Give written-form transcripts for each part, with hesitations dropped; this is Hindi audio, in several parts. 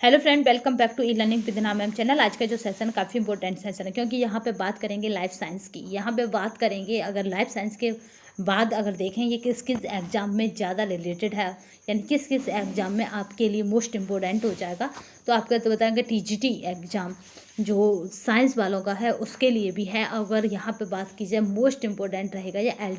Hello friend, welcome back to e learning with नाम मैम चैनल। आज का जो सेशन काफ़ी इंपॉर्टेंट सेशन है क्योंकि यहाँ पे बात करेंगे लाइफ साइंस की। यहाँ पे बात करेंगे अगर लाइफ साइंस के बाद अगर देखें ये किस किस एग्ज़ाम में ज़्यादा रिलेटेड है, यानी किस किस एग्ज़ाम में आपके लिए मोस्ट इम्पोर्टेंट हो जाएगा। तो आपका तो बताएंगे टीजीटी एग्ज़ाम जो साइंस वालों का है उसके लिए भी है। अगर यहाँ पर बात की जाए मोस्ट इम्पोर्टेंट रहेगा या एल,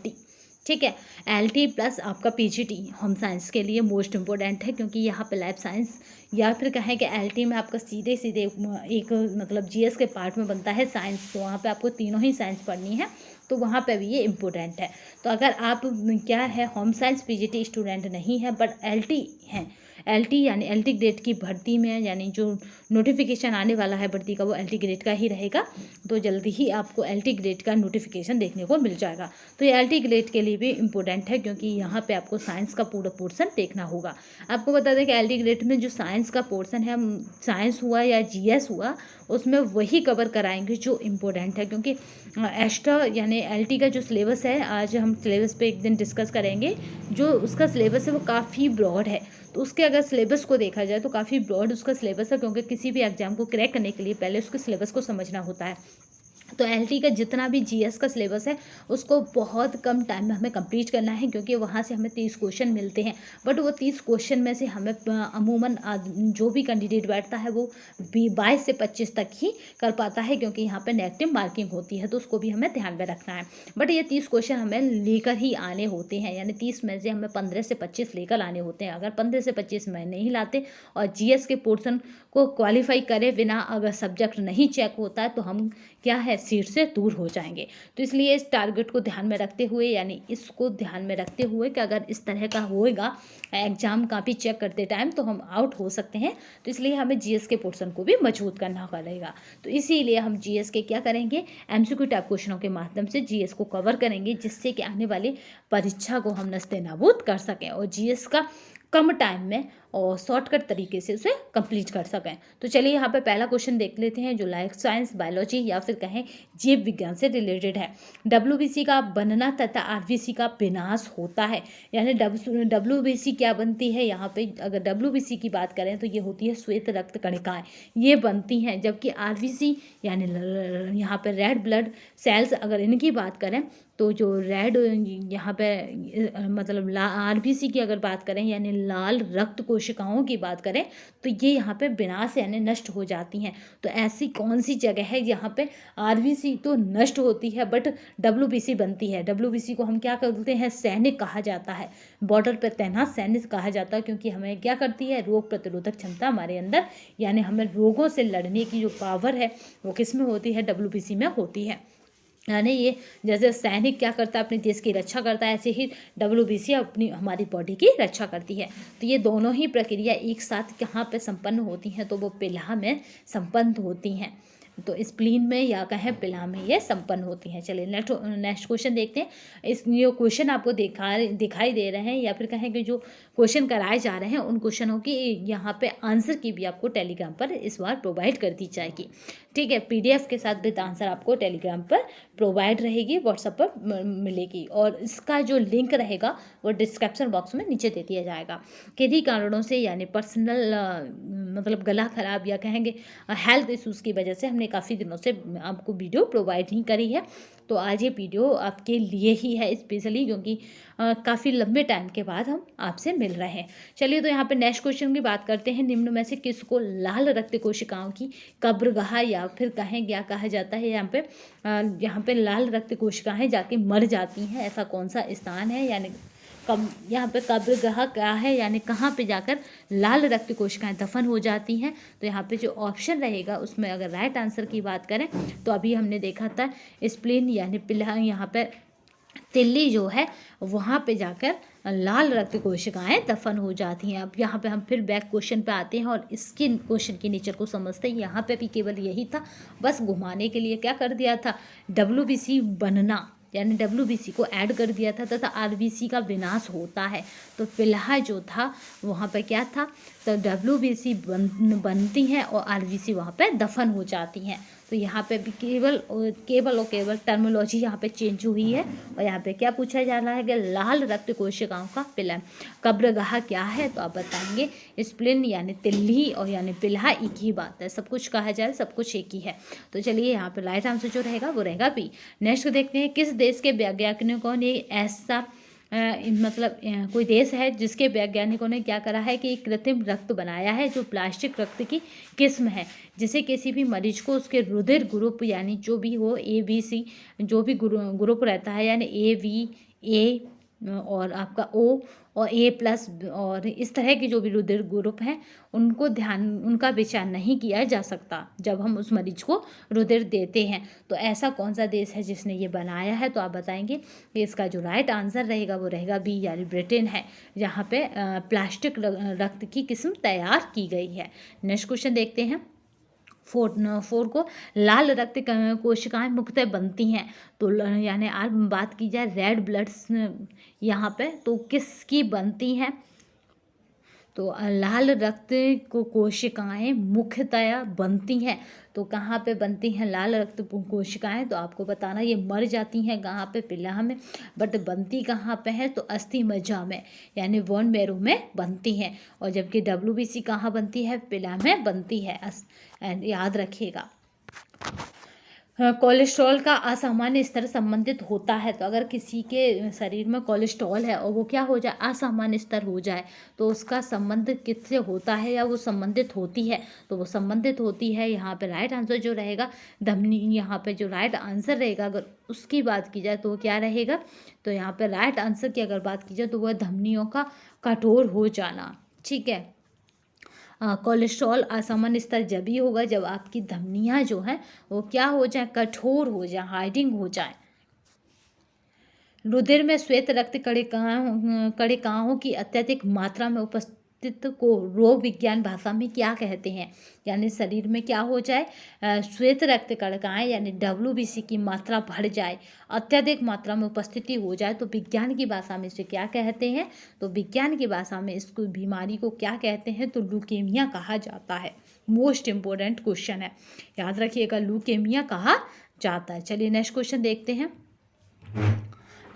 ठीक है, एल प्लस आपका पीजीटी होम साइंस के लिए मोस्ट इम्पोर्टेंट है क्योंकि यहाँ पे लाइफ साइंस या फिर कहें कि एल में आपका सीधे सीधे एक मतलब जीएस के पार्ट में बनता है साइंस, तो वहाँ पे आपको तीनों ही साइंस पढ़नी है, तो वहाँ पे भी ये इम्पोर्टेंट है। तो अगर आप क्या है होम साइंस पीजीटी स्टूडेंट नहीं है बट एलटी हैं, एलटी यानी एलटी ग्रेड की भर्ती में यानी जो नोटिफिकेशन आने वाला है भर्ती का वो एलटी ग्रेड का ही रहेगा, तो जल्दी ही आपको एलटी ग्रेड का नोटिफिकेशन देखने को मिल जाएगा। तो ये एलटी ग्रेड के लिए भी इम्पोर्टेंट है क्योंकि यहाँ पे आपको साइंस का पूरा पोर्शन देखना होगा। आपको बता दें कि एलटी ग्रेड में जो साइंस का पोर्शन है, साइंस हुआ या जीएस हुआ, उसमें वही कवर कराएंगे जो इम्पोर्टेंट है क्योंकि एक्स्ट्रा यानी एलटी का जो सिलेबस है, आज हम सिलेबस पे एक दिन डिस्कस करेंगे। जो उसका सिलेबस है वो काफ़ी ब्रॉड है, तो उसके अगर सिलेबस को देखा जाए तो काफ़ी ब्रॉड उसका सिलेबस है क्योंकि किसी भी एग्जाम को क्रैक करने के लिए पहले उसके सिलेबस को समझना होता है। तो एलटी का जितना भी जीएस का सिलेबस है उसको बहुत कम टाइम में हमें कंप्लीट करना है क्योंकि वहाँ से हमें 30 क्वेश्चन मिलते हैं, बट वो 30 क्वेश्चन में से हमें अमूमन जो भी कैंडिडेट बैठता है वो 22 से 25 तक ही कर पाता है क्योंकि यहाँ पे नेगेटिव मार्किंग होती है, तो उसको भी हमें ध्यान में रखना है। बट ये 30 क्वेश्चन हमें लेकर ही आने होते हैं, यानी 30 में से हमें 15 से 25 लेकर आने होते हैं। अगर 15 से 25 में नहीं लाते और जीएस के पोर्शन को क्वालिफाई करे बिना अगर सब्जेक्ट नहीं चेक होता है तो हम क्या है सीट से दूर हो जाएंगे। तो इसलिए इस टारगेट को ध्यान में रखते हुए, यानी इसको ध्यान में रखते हुए कि अगर इस तरह का होएगा एग्जाम काफ़ी चेक करते टाइम तो हम आउट हो सकते हैं, तो इसलिए हमें जीएस के पोर्शन को भी मजबूत करना पड़ेगा। तो इसीलिए हम जीएस के क्या करेंगे, एमसीक्यू टाइप क्वेश्चनों के माध्यम से जीएस को कवर करेंगे जिससे कि आने वाली परीक्षा को हम नस्ते नाबूद कर सकें और जीएस का कम टाइम में और शॉर्टकट तरीके से उसे कंप्लीट कर सकें। तो चलिए यहाँ पे पहला क्वेश्चन देख लेते हैं जो लाइफ साइंस बायोलॉजी या फिर कहें जीव विज्ञान से रिलेटेड है। डब्ल्यूबीसी का बनना तथा आरबीसी का विनाश होता है, यानी डब्ल्यूबीसी क्या बनती है। यहाँ पे अगर डब्ल्यूबीसी की बात करें तो ये होती है श्वेत रक्त कणिकाएं, ये बनती हैं, जबकि आरबीसी यानी यहाँ पे रेड ब्लड सेल्स अगर इनकी बात करें तो जो रेड यहाँ पे मतलब आरबीसी की अगर बात करें यानी लाल रक्त कोशिकाओं की बात करें तो ये यहाँ पे विनाश यानी नष्ट हो जाती हैं। तो ऐसी कौन सी जगह है यहाँ पे आरबीसी तो नष्ट होती है बट डब्ल्यूबीसी बनती है। डब्ल्यूबीसी को हम क्या करते हैं, सैनिक कहा जाता है, बॉर्डर पर तैनात सैनिक कहा जाता है क्योंकि हमें क्या करती है, रोग प्रतिरोधक क्षमता हमारे अंदर, यानी हमें रोगों से लड़ने की जो पावर है वो किस में होती है, डब्ल्यूबीसी में होती है। यानी ये जैसे सैनिक क्या करता है अपने देश की रक्षा करता है, ऐसे ही डब्ल्यूबीसी अपनी हमारी बॉडी की रक्षा करती है। तो ये दोनों ही प्रक्रिया एक साथ कहाँ पे संपन्न होती हैं, तो वो पिला में संपन्न होती हैं, तो स्प्लीन में या कहें पिला में ये संपन्न होती हैं। चलिए नेक्स्ट क्वेश्चन देखते हैं। इस जो क्वेश्चन आपको दिखाई दे रहे हैं या फिर कहें कि जो क्वेश्चन कराए जा रहे हैं उन क्वेश्चनों की यहाँ पे आंसर की भी आपको टेलीग्राम पर इस बार प्रोवाइड कर दी जाएगी, ठीक है। पीडीएफ के साथ विद आंसर आपको टेलीग्राम पर प्रोवाइड रहेगी, व्हाट्सएप पर मिलेगी और इसका जो लिंक रहेगा वो डिस्क्रिप्शन बॉक्स में नीचे दे दिया जाएगा। किन्हीं कारणों से यानी पर्सनल मतलब गला खराब या कहेंगे हेल्थ इश्यूज़ की वजह से हमने काफ़ी दिनों से आपको वीडियो प्रोवाइड नहीं करी है, तो आज ये वीडियो आपके लिए ही है स्पेशली क्योंकि काफ़ी लंबे टाइम के बाद हम आपसे मिल रहे हैं। चलिए तो यहाँ पे नेक्स्ट क्वेश्चन की बात करते हैं। निम्न में से किसको लाल रक्त कोशिकाओं की कब्रगाह या फिर कहें क्या कहा जाता है, यहाँ पे लाल रक्त कोशिकाएं जाके मर जाती हैं, ऐसा कौन सा स्थान है, यानी कब यहाँ पे कब्रगाह क्या है, यानी कहाँ पे जाकर लाल रक्त कोशिकाएं दफन हो जाती हैं। तो यहाँ पे जो ऑप्शन रहेगा उसमें अगर राइट आंसर की बात करें तो अभी हमने देखा था स्प्लीन यानी पिला, यहाँ पे तिल्ली जो है वहाँ पे जाकर लाल रक्त कोशिकाएं दफन हो जाती हैं। अब यहाँ पे हम फिर बैक क्वेश्चन पे आते हैं और इसके क्वेश्चन के नेचर को समझते हैं। यहाँ पे भी केवल यही था, बस घुमाने के लिए क्या कर दिया था, डब्ल्यूबीसी बनना यानी डब्ल्यूबीसी को ऐड कर दिया था तथा आरबीसी का विनाश होता है। तो फिलहाल जो था वहाँ पर क्या था, तो डब्ल्यूबीसी बनती हैं और आरबीसी वहाँ पे दफन हो जाती हैं। तो यहाँ पे भी केवल और केवल टर्मिनोलॉजी यहाँ पे चेंज हुई है। और यहाँ पे क्या पूछा जा रहा है कि लाल रक्त कोशिकाओं का पिलम कब्रगाह क्या है, तो आप बताएंगे स्प्लिन यानी तिल्ली और यानी पिल्हा एक ही बात है, सब कुछ कहा जाए सब कुछ एक ही है। तो चलिए यहाँ पे राइट आंसर जो रहेगा वो रहेगा बी। नेक्स्ट देखते हैं किस देश के वैज्ञानिकों ने ऐसा कोई देश है जिसके वैज्ञानिकों ने क्या करा है कि एक कृत्रिम रक्त बनाया है जो प्लास्टिक रक्त की किस्म है, जिसे किसी भी मरीज को उसके रुधिर ग्रुप यानी जो भी हो ABC जो भी ग्रुप रहता है यानी AB और आपका O और A+ और इस तरह के जो भी रुधिर ग्रुप हैं उनका विचार नहीं किया जा सकता जब हम उस मरीज को रुधिर देते हैं। तो ऐसा कौन सा देश है जिसने ये बनाया है, तो आप बताएंगे इसका जो राइट आंसर रहेगा वो रहेगा बी यानी ब्रिटेन है, जहाँ पे प्लास्टिक रक्त की किस्म तैयार की गई है। नेक्स्ट क्वेश्चन देखते हैं 4 को लाल रक्त कोशिकाएं मुख्यतः बनती हैं, तो यानी आज बात की जाए रेड ब्लड्स यहाँ पे तो किसकी बनती हैं, तो लाल रक्त को कोशिकाएं मुख्यतया बनती हैं, तो कहाँ पे बनती हैं लाल रक्त कोशिकाएं, तो आपको बताना ये मर जाती हैं कहाँ पे पिल्ला में, बट बनती कहाँ पे है तो अस्थि मज्जा में यानी बोन मैरो में बनती हैं। और जबकि WBC कहाँ बनती है, पिल्ला में बनती है, याद रखिएगा। कोलेस्ट्रॉल का असामान्य स्तर संबंधित होता है, तो अगर किसी के शरीर में कोलेस्ट्रॉल है और वो क्या हो जाए असामान्य स्तर हो जाए तो उसका संबंध किससे होता है या वो संबंधित होती है, तो वो संबंधित होती है यहाँ पे राइट आंसर जो रहेगा धमनी। यहाँ पे जो राइट आंसर रहेगा अगर उसकी बात की जाए तो वो क्या रहेगा, तो यहाँ पे राइट आंसर की अगर बात की जाए तो वह धमनियों का कठोर हो जाना। ठीक है, कोलेस्ट्रॉल असामान्य स्तर जब ही होगा जब आपकी धमनियाँ जो हैं वो क्या हो जाए कठोर हो जाए, हार्डिंग हो जाए। रुधिर में श्वेत रक्त कणिकाओं की अत्यधिक मात्रा में उपस्थित को रोग विज्ञान भाषा में क्या कहते हैं, यानी शरीर में क्या हो जाए श्वेत रक्त कणिकाएं यानी WBC की मात्रा बढ़ जाए, अत्यधिक मात्रा में उपस्थिति हो जाए, तो विज्ञान की भाषा में इसे क्या कहते हैं, तो विज्ञान की भाषा में इस बीमारी को क्या कहते हैं, तो ल्यूकेमिया कहा जाता है। मोस्ट इम्पोर्टेंट क्वेश्चन है, याद रखिएगा ल्यूकेमिया कहा जाता है। चलिए नेक्स्ट क्वेश्चन देखते हैं।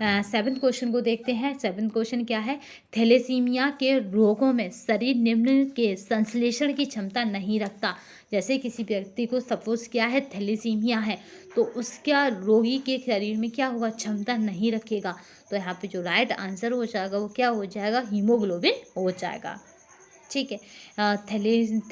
7th क्वेश्चन को देखते हैं। 7th क्वेश्चन क्या है, थैलेसीमिया के रोगों में शरीर निम्न के संश्लेषण की क्षमता नहीं रखता। जैसे किसी व्यक्ति को सपोज क्या है थैलेसीमिया है तो उसका रोगी के शरीर में क्या होगा क्षमता नहीं रखेगा, तो यहाँ पे जो राइट आंसर हो जाएगा वो क्या हो जाएगा हीमोग्लोबिन हो जाएगा। ठीक है,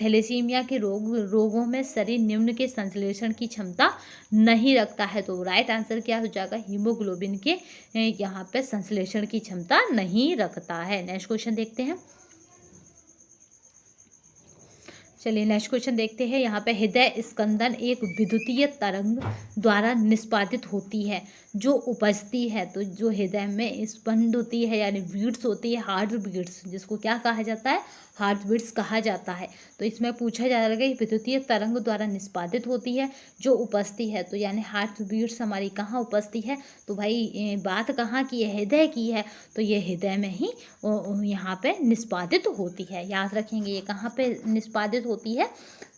थैलेसीमिया के रोगों में शरीर निम्न के संश्लेषण की क्षमता नहीं रखता है, तो राइट आंसर क्या हो जाएगा हीमोग्लोबिन के यहाँ पे संश्लेषण की क्षमता नहीं रखता है। नेक्स्ट क्वेश्चन देखते हैं। चलिए नेक्स्ट क्वेश्चन देखते हैं। यहाँ पे हृदय स्पंदन एक विद्युतीय तरंग द्वारा निष्पादित होती है जो उपजती है, तो जो हृदय में स्पंद होती है यानी बीट्स होती है हार्ट बीट्स, जिसको क्या कहा जाता है हार्ट बीट्स कहा जाता है। तो इसमें पूछा जा रहा है कि विद्युतीय तरंग द्वारा निष्पादित होती है जो उपजती है, तो यानी हार्ट बीट्स हमारी कहाँ उपजती है, तो भाई बात कहाँ की है हृदय की है, तो ये हृदय में ही यहाँ पे निष्पादित होती है। याद रखेंगे ये कहाँ पे निष्पादित होती है,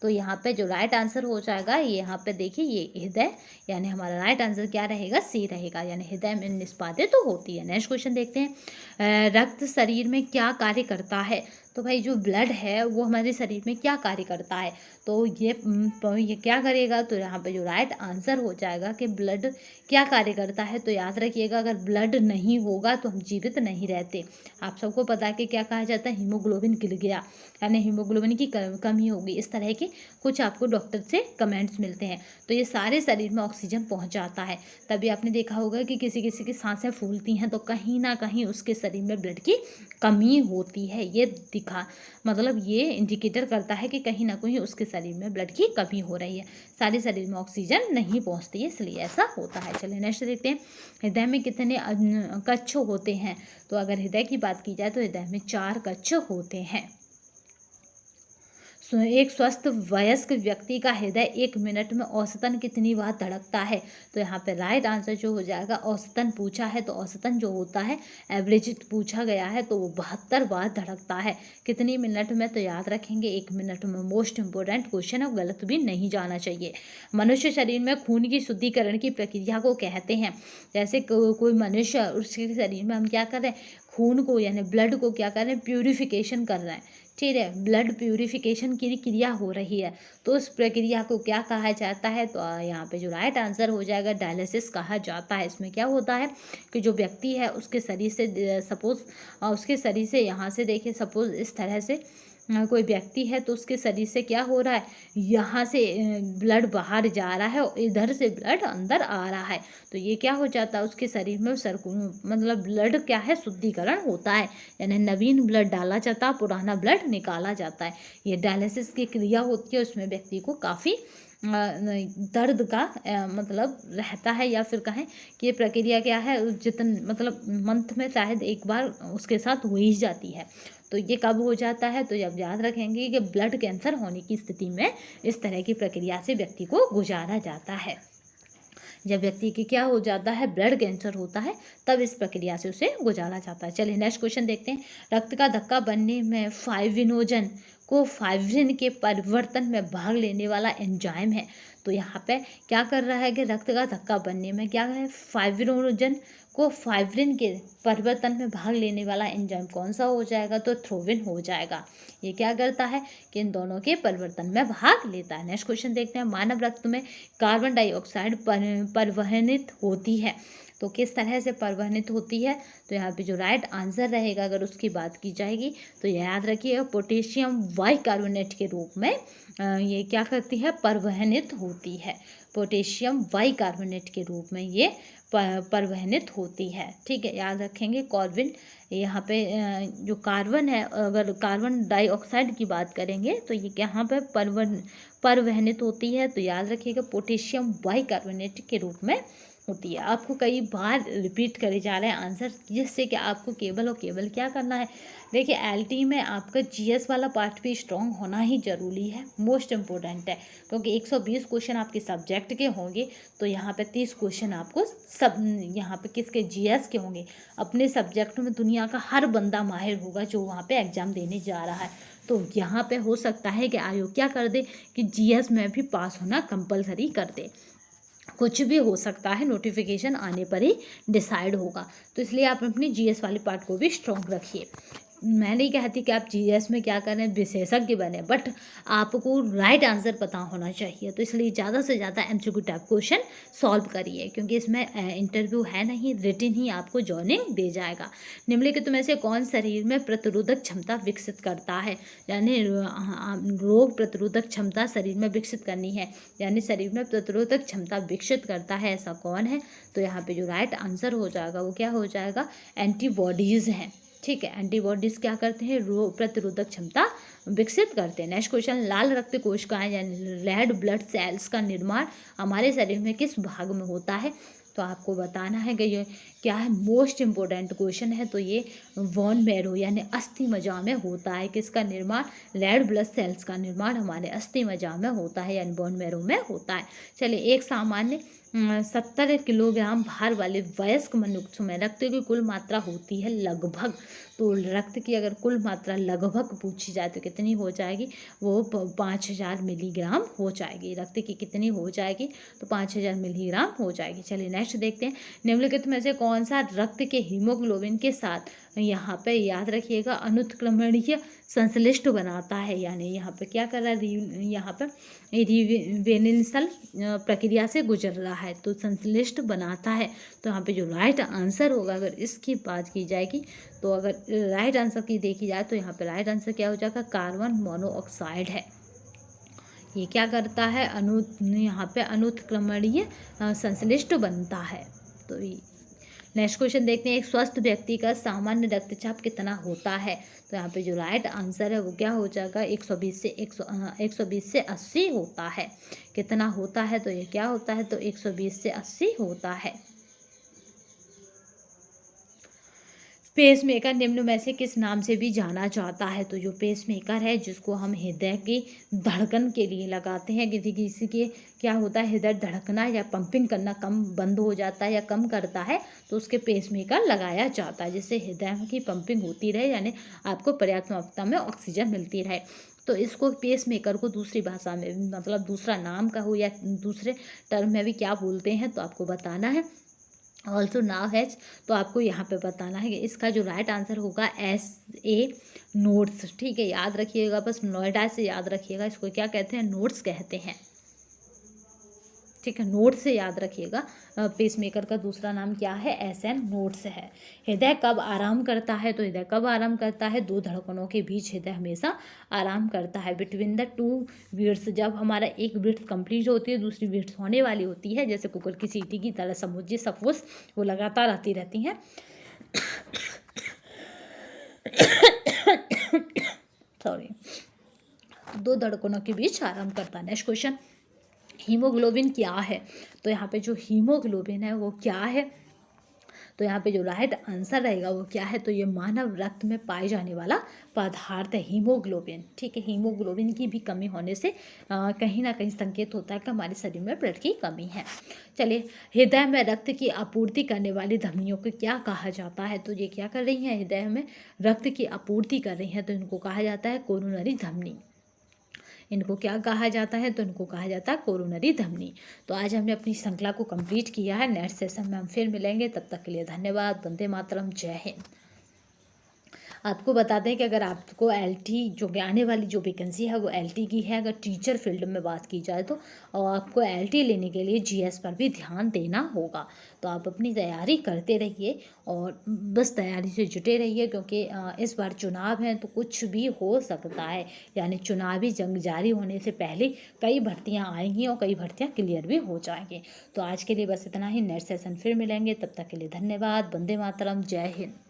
तो यहाँ पे जो राइट आंसर हो जाएगा यहाँ पे देखिए ये हृदय यानी हमारा राइट आंसर क्या रहेगा सी रहेगा, यानी हृदय में निष्पादित तो होती है। नेक्स्ट क्वेश्चन देखते हैं। रक्त शरीर में क्या कार्य करता है, तो भाई जो ब्लड है वो हमारे शरीर में क्या कार्य करता है, तो ये क्या करेगा, तो यहाँ पे जो राइट आंसर हो जाएगा कि ब्लड क्या कार्य करता है, तो याद रखिएगा अगर ब्लड नहीं होगा तो हम जीवित नहीं रहते। आप सबको पता है कि क्या कहा जाता है हीमोग्लोबिन गिर गया यानी हीमोग्लोबिन की कमी होगी, इस तरह के कुछ आपको डॉक्टर से कमेंट्स मिलते हैं। तो ये सारे शरीर में ऑक्सीजन पहुँचाता है, तभी आपने देखा होगा कि किसी किसी की सांसें फूलती हैं तो कहीं ना कहीं उसके शरीर में ब्लड की कमी होती है। ये मतलब ये इंडिकेटर करता है कि कहीं ना कहीं उसके शरीर में ब्लड की कमी हो रही है, सारे शरीर में ऑक्सीजन नहीं पहुंचती है इसलिए ऐसा होता है। चलिए नेक्स्ट देखते हैं। हृदय में कितने कक्ष होते हैं, तो अगर हृदय की बात की जाए तो हृदय में 4 कक्ष होते हैं। एक स्वस्थ वयस्क व्यक्ति का हृदय 1 मिनट में औसतन कितनी बार धड़कता है? तो यहाँ पे राइट आंसर जो हो जाएगा, औसतन पूछा है तो औसतन जो होता है, एवरेज पूछा गया है तो वो 72 बार धड़कता है। कितनी मिनट में? तो याद रखेंगे 1 मिनट में। मोस्ट इंपॉर्टेंट क्वेश्चन है, गलत भी नहीं जाना चाहिए। मनुष्य शरीर में खून की शुद्धिकरण की प्रक्रिया को कहते हैं। जैसे कोई मनुष्य, उसके शरीर में हम क्या कर रहे हैं, खून को यानी ब्लड को क्या कर रहे हैं, प्यूरिफिकेशन कर रहे हैं। ठीक है, ब्लड प्यूरिफिकेशन की क्रिया हो रही है, तो उस प्रक्रिया को क्या कहा जाता है? तो यहाँ पे जो राइट आंसर हो जाएगा, डायलिसिस कहा जाता है। इसमें क्या होता है कि जो व्यक्ति है उसके शरीर से सपोज उसके शरीर से यहाँ से देखिए, सपोज इस तरह से कोई व्यक्ति है तो उसके शरीर से क्या हो रहा है, यहाँ से ब्लड बाहर जा रहा है और इधर से ब्लड अंदर आ रहा है, तो ये क्या हो जाता है, उसके शरीर में मतलब ब्लड क्या है, शुद्धिकरण होता है, यानी नवीन ब्लड डाला जाता है, पुराना ब्लड निकाला जाता है। ये डायलिसिस की क्रिया होती है, उसमें व्यक्ति को काफ़ी दर्द का मतलब रहता है, या फिर कहें कि ये प्रक्रिया क्या है, मतलब मंथ में शायद एक बार उसके साथ हो ही जाती है। तो ये कब हो जाता है? तो जब याद रखेंगे कि ब्लड कैंसर होने की स्थिति में इस तरह की प्रक्रिया से व्यक्ति को गुजारा जाता है। जब व्यक्ति की क्या हो जाता है, ब्लड कैंसर होता है, तब इस प्रक्रिया से उसे गुजारा जाता है। चलिए नेक्स्ट क्वेश्चन देखते हैं। रक्त का धक्का बनने में फाइब्रिनोजन को फाइब्रिन के परिवर्तन में भाग लेने वाला एंजाइम है। तो यहाँ पे क्या कर रहा है कि रक्त का धक्का बनने में क्या है, फाइब्रिनोजन को फाइब्रिन के परिवर्तन में भाग लेने वाला एंजाइम कौन सा हो जाएगा? तो थ्रोविन हो जाएगा। ये क्या करता है कि इन दोनों के परिवर्तन में भाग लेता है। नेक्स्ट क्वेश्चन देखते हैं। मानव रक्त में कार्बन डाइऑक्साइड परिवहनित होती है, तो किस तरह से परिवहनित होती है? तो यहाँ पे जो राइट आंसर रहेगा, अगर उसकी बात की जाएगी तो याद रखिए, पोटेशियम बाइकार्बोनेट के रूप में ये क्या करती है, परिवहनित होती है। पोटेशियम बाइकार्बोनेट के रूप में ये परिवहनित होती है। ठीक है, याद रखेंगे। कॉर्बिन, यहाँ पे जो कार्बन है, अगर कार्बन डाइऑक्साइड की बात करेंगे तो ये यहाँ पे परिवहनित होती है, तो याद रखिएगा पोटेशियम बाइकार्बोनेट के रूप में होती है। आपको कई बार रिपीट करे जा रहे हैं आंसर, जिससे कि आपको केवल और केवल क्या करना है, देखिए एलटी में आपका जीएस वाला पार्ट भी स्ट्रॉन्ग होना ही जरूरी है, मोस्ट इम्पोर्टेंट है, क्योंकि 120 क्वेश्चन आपके सब्जेक्ट के होंगे, तो यहाँ पे 30 क्वेश्चन आपको सब यहाँ पे किसके, जीएस के होंगे। अपने सब्जेक्ट में दुनिया का हर बंदा माहिर होगा जो वहाँ पे एग्जाम देने जा रहा है, तो यहाँ पे हो सकता है कि आयोग क्या कर दे कि जीएस में भी पास होना कंपलसरी कर दे। कुछ भी हो सकता है, नोटिफिकेशन आने पर ही डिसाइड होगा, तो इसलिए आप अपनी जीएस वाले पार्ट को भी स्ट्रॉन्ग रखिए। मैं नहीं कहती कि आप जीएस में क्या करें, विशेषज्ञ बने, बट आपको राइट आंसर पता होना चाहिए, तो इसलिए ज़्यादा से ज़्यादा एमसीक्यू टाइप क्वेश्चन सॉल्व करिए, क्योंकि इसमें इंटरव्यू है नहीं, रिटन ही आपको जॉइनिंग दे जाएगा। निम्नलिखित में से कौन शरीर में प्रतिरोधक क्षमता विकसित करता है, यानी रोग प्रतिरोधक क्षमता शरीर में विकसित करनी है, यानी शरीर में प्रतिरोधक क्षमता विकसित करता है, ऐसा कौन है? तो यहाँ पे जो राइट आंसर हो जाएगा वो क्या हो जाएगा, एंटीबॉडीज़ हैं। ठीक है, एंटीबॉडीज क्या करते हैं, रोग प्रतिरोधक क्षमता विकसित करते हैं। नेक्स्ट क्वेश्चन, लाल रक्त कोशिकाएं यानी रेड ब्लड सेल्स का निर्माण हमारे शरीर में किस भाग में होता है? तो आपको बताना है कि ये क्या है, मोस्ट इम्पोर्टेंट क्वेश्चन है, तो ये बोन मैरो यानी अस्थि मज्जा में होता है। किसका निर्माण, रेड ब्लड सेल्स का निर्माण हमारे अस्थि मज्जा में होता है, यानी बोन मैरो में होता है। चलिए, एक सामान्य 70 किलोग्राम भार वाले वयस्क मनुष्य में रक्त की कुल मात्रा होती है लगभग, तो रक्त की अगर कुल मात्रा लगभग पूछी जाए तो कितनी हो जाएगी, वो 5000 मिलीग्राम हो जाएगी। रक्त की कितनी हो जाएगी, तो 5000 मिलीग्राम हो जाएगी। चलिए नेक्स्ट देखते हैं। निम्नलिखित में से कौन सा रक्त के हीमोग्लोबिन के साथ यहाँ पे याद रखिएगा अनुत्क्रमणीय संश्लिष्ट बनाता है, यानी यहाँ पे क्या कर रहा है, यहाँ पे रिवेनिसल प्रक्रिया से गुजर रहा है, तो संश्लिष्ट बनाता है। तो यहाँ पे जो राइट आंसर होगा, अगर इसकी बात की जाएगी, तो अगर राइट आंसर की देखी जाए तो यहाँ पे राइट आंसर क्या हो जाएगा, कार्बन मोनोऑक्साइड है। ये क्या करता है, यहाँ पे अनुत्क्रमणीय संश्लिष्ट बनता है। तो नेक्स्ट क्वेश्चन देखते हैं। एक स्वस्थ व्यक्ति का सामान्य रक्तचाप कितना होता है? तो यहाँ पे जो राइट आंसर है वो क्या हो जाएगा, 120 से 80 होता है। कितना होता है, तो ये क्या होता है, तो 120 से 80 होता है। पेसमेकर निम्न में से किस नाम से भी जाना जाता है? तो जो पेसमेकर है जिसको हम हृदय की धड़कन के लिए लगाते हैं, किसी किसी के क्या होता है हृदय धड़कना या पंपिंग करना कम बंद हो जाता है या कम करता है, तो उसके पेसमेकर लगाया जाता है, जिससे हृदय की पंपिंग होती रहे, यानी आपको पर्याप्त मात्रा में ऑक्सीजन मिलती रहे। तो इसको पेसमेकर को दूसरी भाषा में मतलब दूसरा नाम का हो या दूसरे टर्म में भी क्या बोलते हैं तो आपको बताना है। ऑल्सो नाउ हैज, तो आपको यहाँ पे बताना है कि इसका जो राइट आंसर होगा SA नोट्स। ठीक है, याद रखिएगा, बस नोएडा से याद रखिएगा, इसको क्या कहते हैं, नोट्स कहते हैं। ठीक है, नोट से याद रखिएगा। पेसमेकर का दूसरा नाम क्या है, SN नोट्स है। हृदय कब आराम करता है? तो हृदय कब आराम करता है? दो धड़कनों के बीच हृदय हमेशा आराम करता है, बिटवीन द टू बीट्स। जब हमारा एक बीट्स कंप्लीट होती है, दूसरी बीट्स होने वाली होती है, जैसे कुकर की सीटी की तरह समझिए, सपोज वो लगातार आती रहती हैं। सॉरी, दो धड़कनों के बीच आराम करता है। नेक्स्ट क्वेश्चन, हीमोग्लोबिन क्या है? तो यहाँ पे जो हीमोग्लोबिन है वो क्या है? तो यहाँ पे जो राइट आंसर रहेगा वो क्या है? तो ये मानव रक्त में पाए जाने वाला पदार्थ है हीमोग्लोबिन। ठीक है, हीमोग्लोबिन की भी कमी होने से कहीं ना कहीं संकेत होता है कि हमारे शरीर में ब्लड की कमी है। चलिए, हृदय में रक्त की आपूर्ति करने वाली धमनियों को क्या कहा जाता है? तो ये क्या कर रही हैं, हृदय में रक्त की आपूर्ति कर रही हैं, तो इनको कहा जाता है कोरोनरी धमनी। इनको क्या कहा जाता है? तो इनको कहा जाता है कोरोनरी धमनी। तो आज हमने अपनी श्रृंखला को कंप्लीट किया है। नेक्स्ट सेशन में हम फिर मिलेंगे, तब तक के लिए धन्यवाद। वंदे मातरम, जय हिंद। आपको बता दें कि अगर आपको LT जो आने वाली जो वैकेंसी है वो LT की है, अगर टीचर फील्ड में बात की जाए तो, और आपको LT लेने के लिए GS पर भी ध्यान देना होगा। तो आप अपनी तैयारी करते रहिए और बस तैयारी से जुटे रहिए, क्योंकि इस बार चुनाव है तो कुछ भी हो सकता है, यानी चुनावी जंग जारी होने से पहले कई भर्तियाँ आएंगी और कई भर्तियाँ क्लियर भी हो जाएंगी। तो आज के लिए बस इतना ही। नेक्स्ट सेशन फिर मिलेंगे, तब तक के लिए धन्यवाद। वंदे मातरम, जय हिंद।